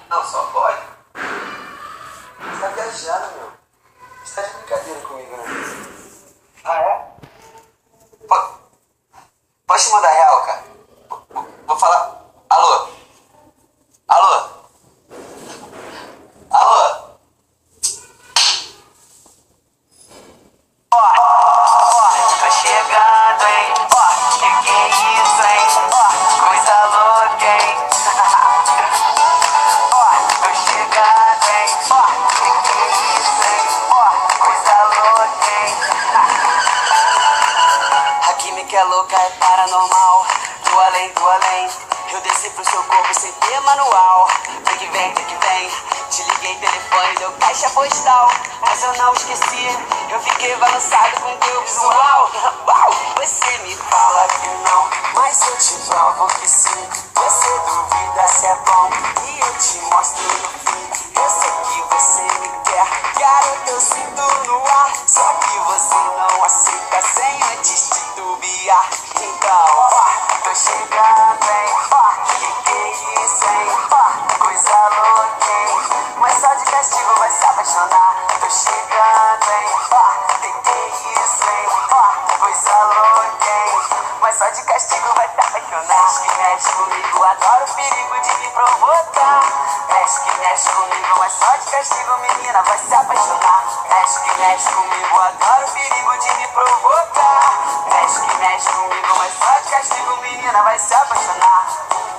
Não, só pode. Você tá viajando, meu. Você tá de brincadeira comigo, né? Ah, é? Pode te mandar real, cara? Vou falar... Alô? Alô? Alô? Tô chegando, hein? Que é isso, hein? Coisa louca, hein? Tô chegando, hein? Que é isso, hein? Coisa louca, hein? A química é louca, é paranormal. Do além, do além. Eu desci pro seu corpo sem ter manual. Vem que vem, vem que vem. Te liguei telefone, deu caixa postal. Mas eu não esqueci, eu fiquei balançado com teu visual. Uau, você me fala que não, mas eu te provo que sim. Você duvida se é bom e eu te mostro no fim. Eu sei que você me quer, garoto, eu sinto no ar. Só que você não aceita sem antes titubear. Então, tô chegando, hein? Que é isso, hein? Coisa louca, hein? Mas só de castigo vai se apaixonar. Tô chegando, hein? Que é isso, hein? Coisa louca, hein? Mas só de castigo vai se apaixonar. Mexe comigo, adoro o perigo de me provocar. Mexe comigo, mas só de castigo, menina, vai se apaixonar. Mexe comigo, adoro o perigo de me provocar. Mexe comigo, mas só de castigo, menina, vai se apaixonar.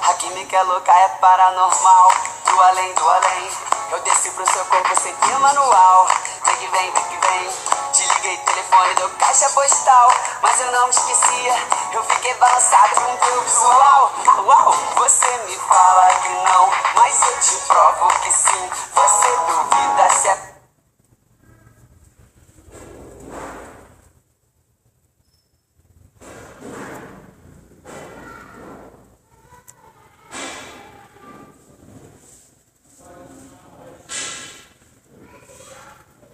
A química é louca, é paranormal. Do além, do além. Eu desci pro seu corpo sem ter manual. Vem que vem, vem que vem. Te liguei telefone, deu caixa postal. Mas eu não me esquecia, eu fiquei balançado com teu visual. Uau, você me fala que não,